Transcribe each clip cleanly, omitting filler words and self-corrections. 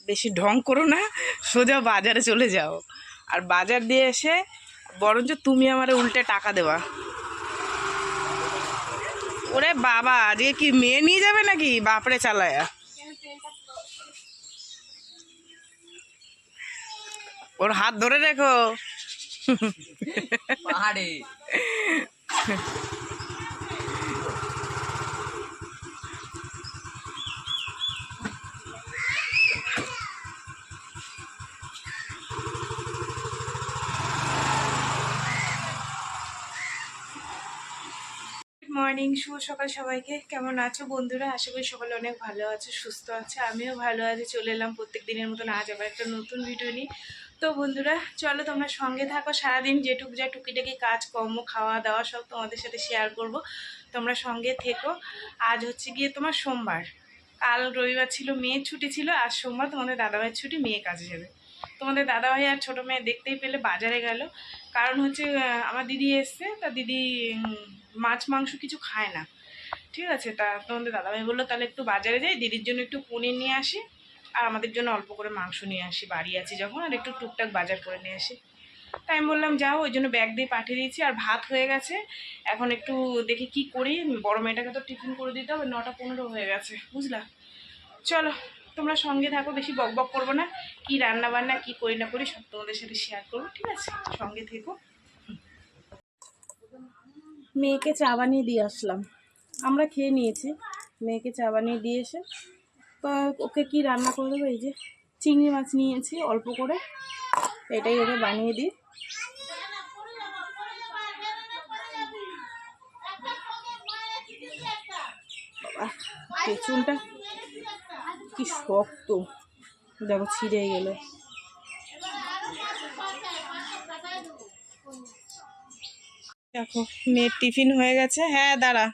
বেশি ঢং করো না, সোজা বাজারে চলে যাও। আর বাজার দিয়ে এসে বরঞ্চ তুমি আমারে উল্টে টাকা দেবা। ওরে বাবা, আজকে কি মেয়ে নিয়ে যাবে নাকি বাপরে চালায়া? ওর হাত ধরে রেখো। পাহাড়ে মর্নিং, শুভ সকাল সবাইকে। কেমন আছো বন্ধুরা? আশা করি সকালে অনেক ভালো আছো, সুস্থ আছে। আমিও ভালো আছি। চলে এলাম প্রত্যেক দিনের মতন আজ আবার একটা নতুন ভিডিও নিয়ে। তো বন্ধুরা চলো তোমরা সঙ্গে থাকো, সারাদিন যেটুক যা টুকিটাকি কাজকর্ম, খাওয়া দাওয়া সব তোমাদের সাথে শেয়ার করব। তোমরা সঙ্গে থেকো। আজ হচ্ছে গিয়ে তোমার সোমবার, কাল রবিবার ছিল, মেয়ের ছুটি ছিল। আজ সোমবার, তোমাদের দাদাভাইয়ের ছুটি, মেয়ে কাজে যাবে। তোমাদের দাদাভাই আর ছোটো মেয়ে দেখতেই পেলে বাজারে গেল। কারণ হচ্ছে আমার দিদি এসছে, তা দিদি মাছ মাংস কিছু খায় না, ঠিক আছে। তা তোমাদের দাদাভাই বললো তাহলে একটু বাজারে যাই, দিদির জন্য একটু পনির নিয়ে আসি আর আমাদের জন্য অল্প করে মাংস নিয়ে আসি, বাড়ি আছি যখন, আর একটু টুকটাক বাজার করে নিয়ে আসি। তাই আমি বললাম যাও, ওই জন্য ব্যাগ দিয়ে পাঠিয়ে দিয়েছি। আর ভাত হয়ে গেছে, এখন একটু দেখি কি করি। বড় মেয়েটাকে তো টিফিন করে দিতে হবে, 9:15 হয়ে গেছে, বুঝলা। চলো তোমরা সঙ্গে থাকো, বেশি বক বক করবো না। কি রান্না বান্না কি করি না করি সব তোমাদের সাথে শেয়ার করবো, ঠিক আছে? সঙ্গে থেকো। মেয়েকে চা বানিয়ে দিয়ে আসলাম, আমরা খেয়ে নিয়েছি। মেয়েকে চা বানিয়ে দিয়ে এসে তো ওকে কি রান্না করে দেবো, এই যে চিংড়ি মাছ নিয়েছি অল্প করে, এটাই ওকে বানিয়ে দিই। পেছনটা কি শক্ত, দেখো ছিঁড়ে গেল। দেখো মেয়ের টিফিন হয়ে গেছে, হ্যাঁ দাঁড়া।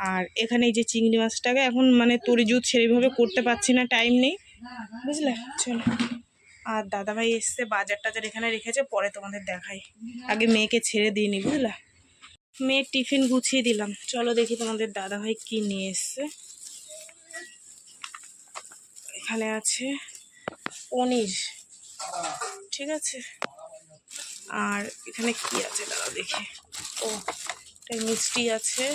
আর এখানে এই যে চিংড়ি মাছটাকে এখন মানে তরিজুত সেভাবে করতে পারছি না, টাইম নেই, বুঝলে। চলো, আর দাদাভাই এসছে, বাজার টাজার এখানে রেখেছে, পরে তোমাদের দেখাই। আগে মেয়েকে ছেড়ে দিইনি, বুঝলা। মেয়ের টিফিন গুছিয়ে দিলাম। চলো দেখি তোমাদের দাদাভাই কি নিয়ে এসছে। এখানে আছে পনির, ঠিক আছে। আর এখানে কি আছে দাদা দেখি, ও এটা মিষ্টি আছে।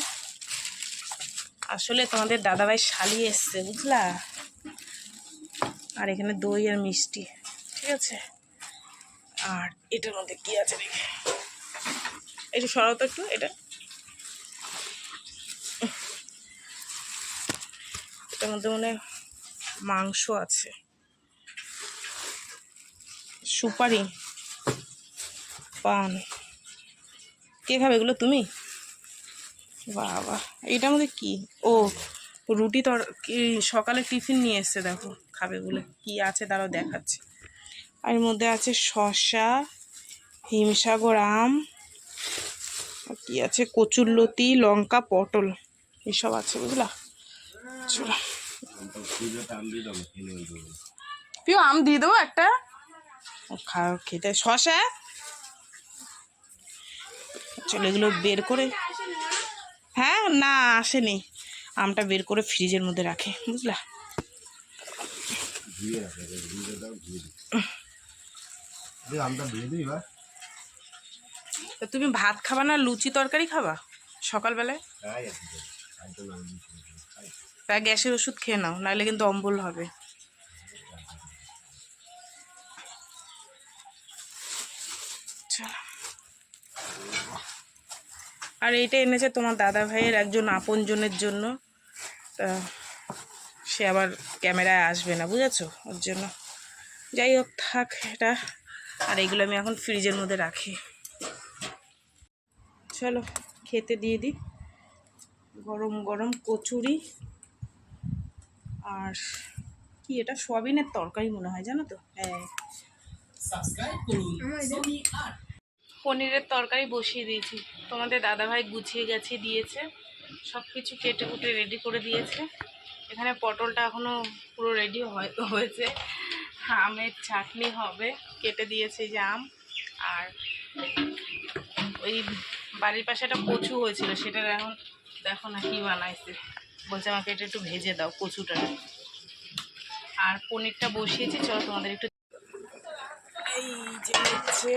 আসলে তোমাদের দাদাভাই শালি এসছে, বুঝলা। আর এখানে দই আর মিষ্টি, ঠিক আছে। আর এটার মধ্যে কি আছে দেখি, একটু সরাও তো একটু, এটার মধ্যে মনে হয় মাংস আছে, সুপারি, পান। কে খাবে এগুলো? তুমি? বাবা, এইটার মধ্যে কি? ও রুটি কি সকালে টিফিন নিয়ে এসছে, দেখো খাবে বলে। কি আছে দাঁড়াও দেখাচ্ছি। আর এর মধ্যে আছে শসা, হিমসাগর আম, আর কি আছে কচুরলতি, লঙ্কা, পটল, এসব আছে, বুঝলা। চলো প্রিয় আম দিয়ে দেবো একটা, খাও খেতে। শসা, চলো এগুলো বের করে, হ্যাঁ না আসেনি, আমটা বের করে ফ্রিজের মধ্যে রাখে, বুঝলা। তো তুমি ভাত খাবা না লুচি তরকারি খাবা সকালবেলায়? তা গ্যাসের ওষুধ খেয়ে নাও, নাহলে কিন্তু অম্বল হবে। আর এইটা এনেছে তোমার দাদা ভাইয়ের একজন আপনজনের জন্য, তা সে আবার ক্যামেরায় আসবে না, বুঝেছো, ওর জন্য। যাই হোক থাক এটা। আর এইগুলো আমি এখন ফ্রিজের মধ্যে রাখি। চলো খেতে দিয়ে দিই। গরম গরম কচুরি, আর কি এটা সয়াবিনের তরকারি মনে হয়, জানো তো। হ্যাঁ, পনিরের তরকারি বসিয়ে দিয়েছি। তোমাদের দাদাভাই গুছিয়ে গেছে দিয়েছে, সব কিছু কেটে কুটে রেডি করে দিয়েছে। এখানে পটলটা এখনও পুরো রেডি হয়েছে। আমের চাটনি হবে, কেটে দিয়েছে যে আম। আর ওই বাড়ির পাশে একটা কচু হয়েছিল, সেটার এখন দেখো না কি বানাইছে, বলছে আমাকে এটা একটু ভেজে দাও কচুটা। আর পনিরটা বসিয়েছি, চলো তোমাদের একটু। এই যে হচ্ছে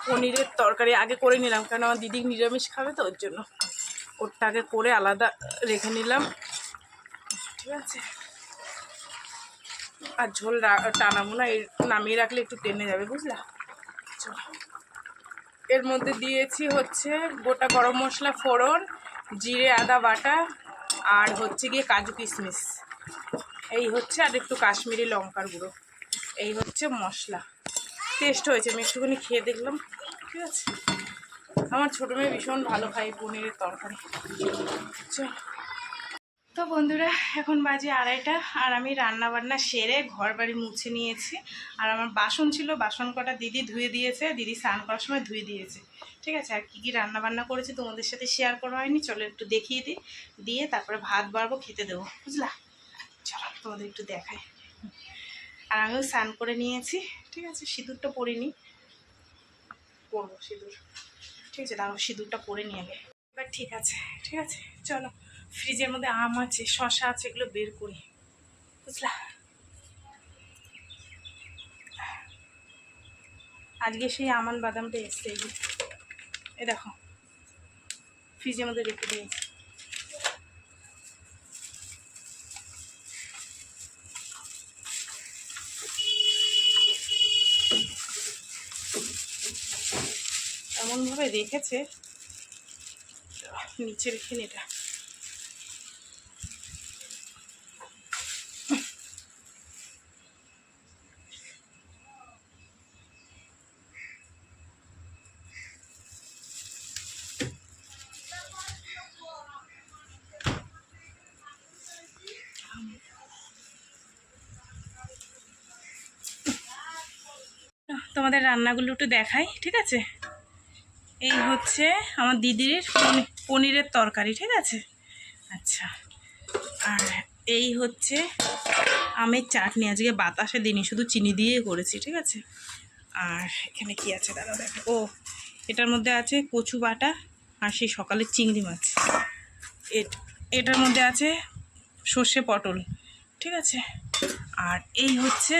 পনিরের তরকারি আগে করে নিলাম, কারণ আমার দিদি নিরামিষ খাবে তো, ওর জন্য ওরটা আগে করে আলাদা রেখে নিলাম, ঠিক আছে। আর ঝোল টানাবো না, নামিয়ে রাখলে একটু টেনে যাবে, বুঝলা। চলো, এর মধ্যে দিয়েছি হচ্ছে গোটা গরম মশলা ফোড়ন, জিরে আদা বাটা, আর হচ্ছে গিয়ে কাজু কিশমিশ, এই হচ্ছে, আর একটু কাশ্মীরি লঙ্কার গুঁড়ো, এই হচ্ছে মশলা। টেস্ট হয়েছে, আমি একটুখানি খেয়ে দেখলাম, ঠিক আছে। আমার ছোটো মেয়ে ভীষণ ভালো খায় পনিরের তরকারি। চল, তো বন্ধুরা এখন বাজে 2:30, আর আমি রান্না বান্না সেরে ঘর বাড়ি মুছে নিয়েছি। আর আমার বাসন ছিল, বাসন কটা দিদি ধুয়ে দিয়েছে, দিদি স্নান করার সময় ধুয়ে দিয়েছে, ঠিক আছে। আর কী কী রান্না বান্না করেছি তোমাদের সাথে শেয়ার করা হয়নি, চলো একটু দেখিয়ে দিই, দিয়ে তারপরে ভাত বাড়বো, খেতে দেবো, বুঝলা। চলো তোমাদের একটু দেখাই। আর আমিও স্নান করে নিয়েছি, ঠিক আছে। সিঁদুরটা পরিনি, পরবো সিঁদুর, ঠিক আছে। তারপর সিঁদুরটা পরে নিয়ে আগে, এবার ঠিক আছে, ঠিক আছে। চলো, ফ্রিজের মধ্যে আম আছে, শশা আছে, এগুলো বের করি, বুঝলা। আজকে সেই আমান বাদামটা এসছে, এই দেখো ফ্রিজের মধ্যে রেখে দিয়েছি। এমনভাবে রেখেছে, নিচে রেখে নি এটা। তোমাদের রান্নাগুলো একটু দেখাই, ঠিক আছে। এই হচ্ছে আমার দিদির পনিরের তরকারি, ঠিক আছে। আচ্ছা, আর এই হচ্ছে আমের চাটনি, আজকে বাতাসে দিনই, শুধু চিনি দিয়েই করেছি, ঠিক আছে। আর এখানে কি আছে দাদা দেখো, ও এটার মধ্যে আছে কচু বাটা, আর সেই সকালের চিংড়ি মাছ, এটার মধ্যে আছে সর্ষে পটল, ঠিক আছে। আর এই হচ্ছে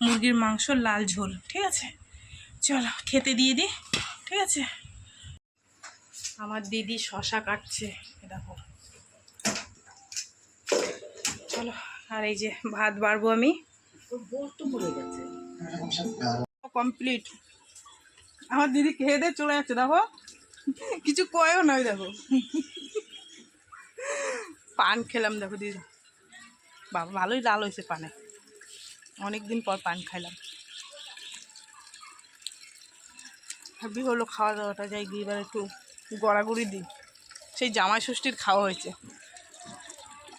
মুরগির মাংস লাল ঝোল, ঠিক আছে। চলো খেতে দিয়ে দিই, ঠিক আছে। আমার দিদি শশা কাটছে, দেখো, চলো। আর এই যে ভাত বাড়বো আমি, কমপ্লিট। আমার দিদি খেয়ে দিয়ে চলে যাচ্ছে, দেখো কিছু কয়েও নয়, দেখো পান খেলাম, দেখো দিদি, বাবা ভালোই লাল হয়েছে পানে, অনেকদিন পর পান খাইলাম। ভাবি হলো খাওয়া দাওয়াটা, যাই গিয়ে এবার একটু গড়াগড়ি দিই, সেই জামাই ষষ্ঠীর খাওয়া হয়েছে,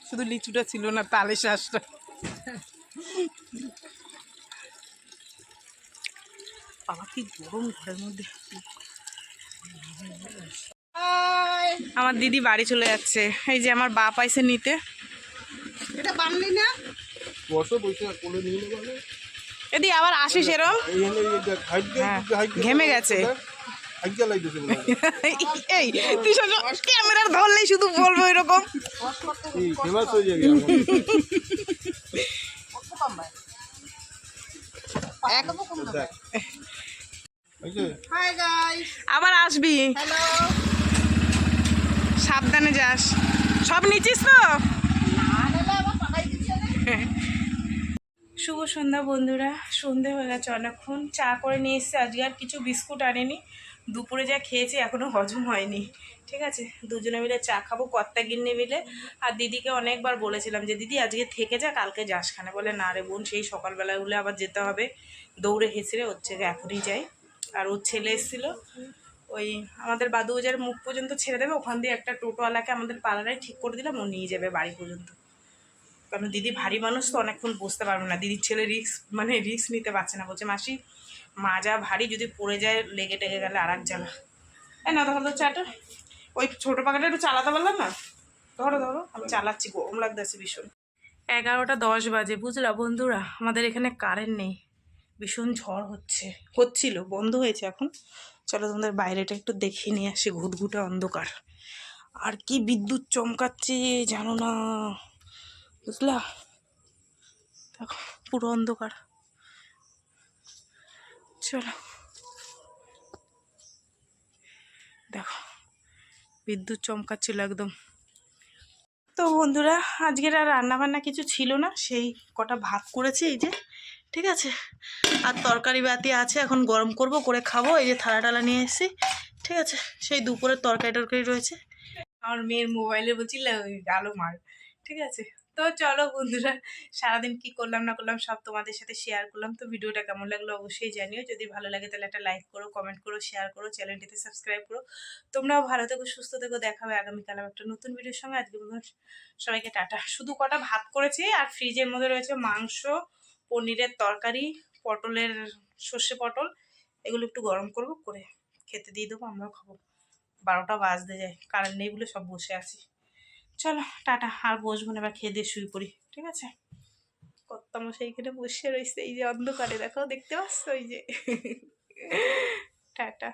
শুধু লিচুটা ছিল না, তালে শ্বাসটা। বাবা কি গরম ঘরের মধ্যে। আমার দিদি বাড়ি চলে যাচ্ছে, এই যে আমার বাপ আইসে নিতে। এটা বানলি না, এদি আবার আসিস এরম, ঘেমে গেছে। এই তুই ক্যামেরার ধরলেই শুধু বলবো এরকম। আবার আসবি, সাবধানে যাস, সব নিচিস তো। শুভ সন্ধ্যা বন্ধুরা, সন্ধে হয়ে গেছে অনেকক্ষণ, চা করে নিয়ে এসছে, আজকে আর কিছু বিস্কুট আনেনি, দুপুরে যা খেয়েছি এখনও হজম হয়নি, ঠিক আছে। দুজনে মিলে চা খাবো, কর্তা গিন্নি মিলে। আর দিদিকে অনেকবার বলেছিলাম যে দিদি আজকে থেকে যা, কালকে যাস খানে, বলে না রে বোন, সেই সকালবেলায় হলে আবার যেতে হবে, দৌড়ে হেসড়ে হচ্ছে এখনই যাই। আর ওর ছেলে এসেছিলো, ওই আমাদের বাদুবাজার মুখ পর্যন্ত ছেড়ে দেবে, ওখান দিয়ে একটা টোটোওয়ালাকে আমাদের পাড়ায় ঠিক করে দিলাম, ও নিয়ে যাবে বাড়ি পর্যন্ত, কারণ দিদি ভারী মানুষ তো, অনেকক্ষণ বসতে পারবে না। দিদির ছেলে রিস্ক নিতে পারছে না, বলছে মাসি মাজা ভারী, যদি পড়ে যায় লেগে টেগে গেলে আর এক জ্বালা। না ধরো তো চাটা, ওই ছোটো পাখাটা একটু চালাতে পারলাম না, ধরো আমি চালাচ্ছি, গরম লাগতেছে ভীষণ। 11:10 বাজে, বুঝলা বন্ধুরা, আমাদের এখানে কারেন্ট নেই, ভীষণ ঝড় হচ্ছিল, বন্ধ হয়েছে এখন। চলো তোমাদের বাইরেটা একটু দেখিয়ে নিয়ে আসি, ঘুটঘুটে অন্ধকার, আর কি বিদ্যুৎ চমকাচ্ছে জানো না, বুঝলা। দেখো পুরো অন্ধকার। চলো দেখো বিদ্যুৎ চমকাচ্ছিল একদম। তো বন্ধুরা আজকের আর রান্নাবান্না কিছু ছিল না, সেই কটা ভাত করেছি এই যে, ঠিক আছে। আর তরকারি বাতি আছে, এখন গরম করব, করে খাবো। এই যে থালা টালা নিয়ে এসেছি, ঠিক আছে। সেই দুপুরের তরকারি টরকারি রয়েছে। আমার মেয়ের মোবাইলে বলছিল আলো মার, ঠিক আছে। তো চলো বন্ধুরা, সারাদিন কি করলাম না করলাম সব তোমাদের সাথে শেয়ার করলাম। তো ভিডিওটা কেমন লাগলো অবশ্যই জানিও। যদি ভালো লাগে তাহলে একটা লাইক করো, কমেন্ট করো, শেয়ার করো, চ্যানেলটিতে সাবস্ক্রাইব করো। তোমরাও ভালো থেকো, সুস্থ থেকো। দেখা হবে আগামীকাল একটা নতুন ভিডিওর সঙ্গে। আজকে সবাইকে টাটা। শুধু কটা ভাত করেছি, আর ফ্রিজের মধ্যে রয়েছে মাংস, পনিরের তরকারি, পটলের সর্ষে পটল, এগুলো একটু গরম করবো, করে খেতে দিয়ে দেবো, আমরাও খাবো। 12টা বাজতে যায়, কারেন্ট নেই বলে সব বসে আছি। চলো টাটা, আর বসবো না, এবার খেয়ে দিয়ে শুয়ে পড়ি, ঠিক আছে। কর্তামশাই এখানে বসে রয়েছে এই যে অন্ধকারে, দেখো দেখতে পাচ্ছ ওই যে। টাটা।